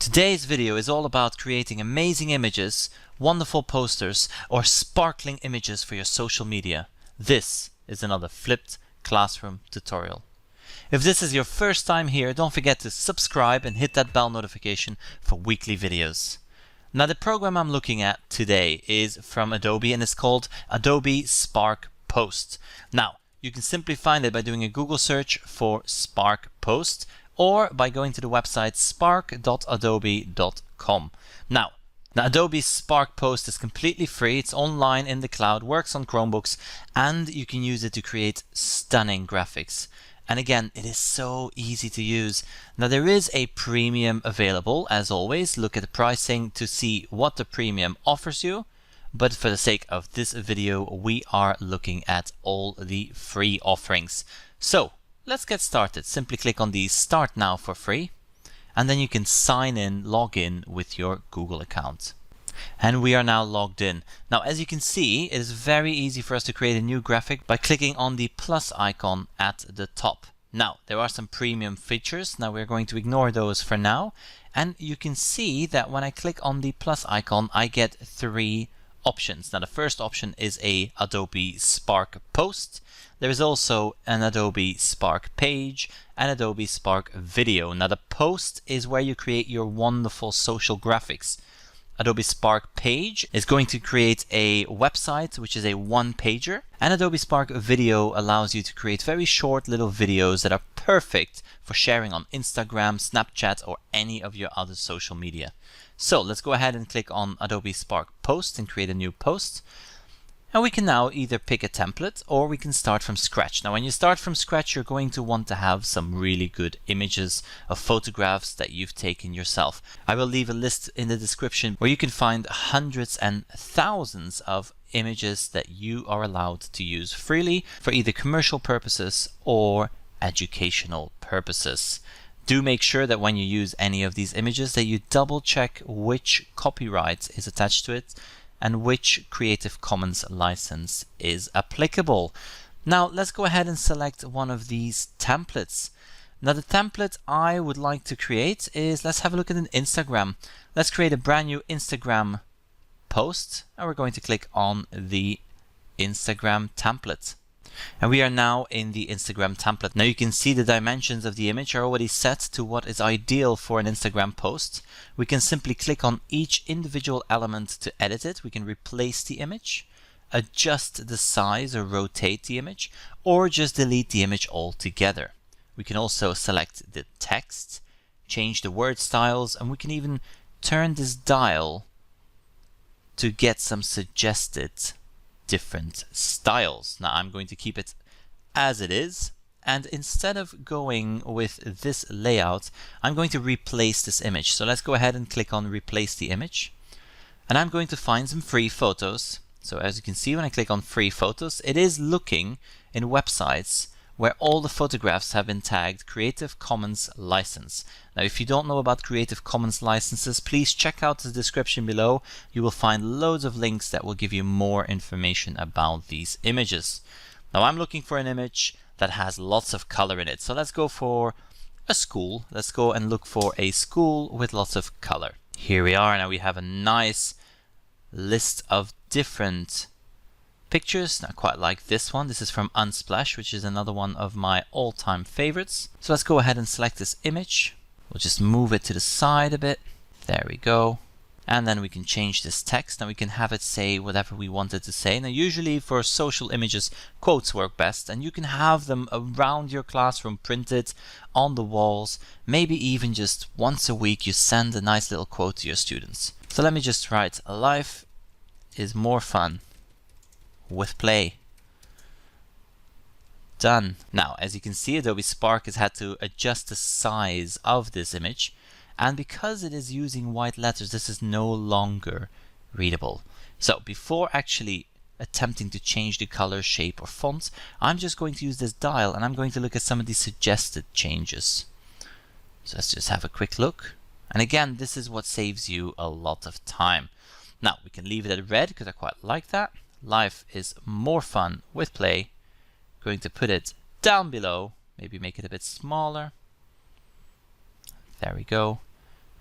Today's video is all about creating amazing images, wonderful posters, or sparkling images for your social media. This is another flipped classroom tutorial. If this is your first time here, don't forget to subscribe and hit that bell notification for weekly videos. Now the program I'm looking at today is from Adobe and it's called Adobe Spark Post. Now you can simply find it by doing a Google search for Spark Post or by going to the website spark.adobe.com. Now Adobe Spark Post is completely free, it's online in the cloud, works on Chromebooks, and you can use it to create stunning graphics. And again, it is so easy to use. Now there is a premium available, as always. Look at the pricing to see what the premium offers you. But for the sake of this video, we are looking at all the free offerings. So let's get started. Simply click on the Start Now for free, and then you can sign in, log in with your Google account. And we are now logged in. Now as you can see, it is very easy for us to create a new graphic by clicking on the plus icon at the top. Now there are some premium features. Now we're going to ignore those for now, and you can see that when I click on the plus icon I get three options. Now the first option is a Adobe Spark Post. There is also an Adobe Spark Page and Adobe Spark Video. Now the post is where you create your wonderful social graphics. Adobe Spark Page is going to create a website, which is a one-pager, and Adobe Spark Video allows you to create very short little videos that are perfect for sharing on Instagram, Snapchat, or any of your other social media. So let's go ahead and click on Adobe Spark Post and create a new post. And we can now either pick a template or we can start from scratch. Now when you start from scratch, you're going to want to have some really good images of photographs that you've taken yourself. I will leave a list in the description where you can find hundreds and thousands of images that you are allowed to use freely for either commercial purposes or educational purposes. Do make sure that when you use any of these images that you double check which copyright is attached to it and which Creative Commons license is applicable. Now let's go ahead and select one of these templates. Now the template I would like to create is, let's have a look at an Instagram. Let's create a brand new Instagram post, and we're going to click on the Instagram template. And we are now in the Instagram template. Now you can see the dimensions of the image are already set to what is ideal for an Instagram post. We can simply click on each individual element to edit it. We can replace the image, adjust the size or rotate the image, or just delete the image altogether. We can also select the text, change the word styles, and we can even turn this dial to get some suggested different styles. Now I'm going to keep it as it is, and instead of going with this layout, I'm going to replace this image. So let's go ahead and click on replace the image, and I'm going to find some free photos. So as you can see, when I click on free photos, it is looking in websites where all the photographs have been tagged Creative Commons license. Now if you don't know about Creative Commons licenses, please check out the description below. You will find loads of links that will give you more information about these images. Now I'm looking for an image that has lots of color in it. So let's go for a school. Let's go and look for a school with lots of color. Here we are. Now we have a nice list of different pictures. I quite like this one. This is from Unsplash, which is another one of my all-time favorites. So let's go ahead and select this image. We'll just move it to the side a bit. There we go. And then we can change this text. Now we can have it say whatever we want it to say. Now usually for social images, quotes work best, and you can have them around your classroom, printed on the walls. Maybe even just once a week you send a nice little quote to your students. So let me just write, life is more fun with play. Done. Now as you can see, Adobe Spark has had to adjust the size of this image, and because it is using white letters, this is no longer readable. So before actually attempting to change the color, shape, or font, I'm just going to use this dial and I'm going to look at some of these suggested changes. So let's just have a quick look, and again, this is what saves you a lot of time. Now we can leave it at red because I quite like that. Life is more fun with play. Going to put it down below, maybe make it a bit smaller. There we go.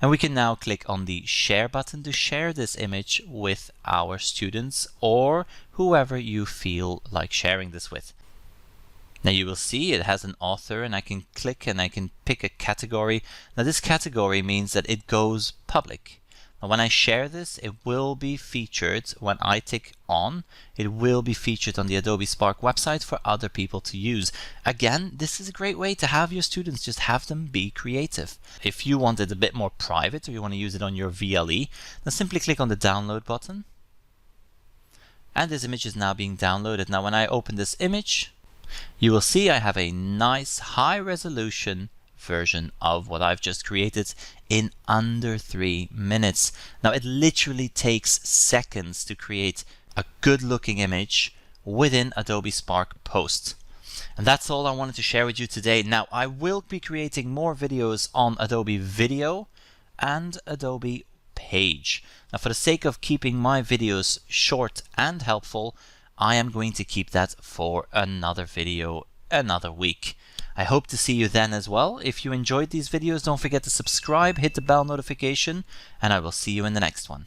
And we can now click on the share button to share this image with our students or whoever you feel like sharing this with. Now you will see it has an author, and I can click and I can pick a category. Now this category means that it goes public. Now when I share this, it will be featured when I tick on. It will be featured on the Adobe Spark website for other people to use. Again, this is a great way to have your students, just have them be creative. If you want it a bit more private or you want to use it on your VLE, then simply click on the download button. And this image is now being downloaded. Now when I open this image, you will see I have a nice high resolution version of what I've just created in under 3 minutes. Now it literally takes seconds to create a good looking image within Adobe Spark Post. And that's all I wanted to share with you today. Now I will be creating more videos on Adobe Video and Adobe Page. Now for the sake of keeping my videos short and helpful, I am going to keep that for another video another week. I hope to see you then as well. If you enjoyed these videos, don't forget to subscribe, hit the bell notification, and I will see you in the next one.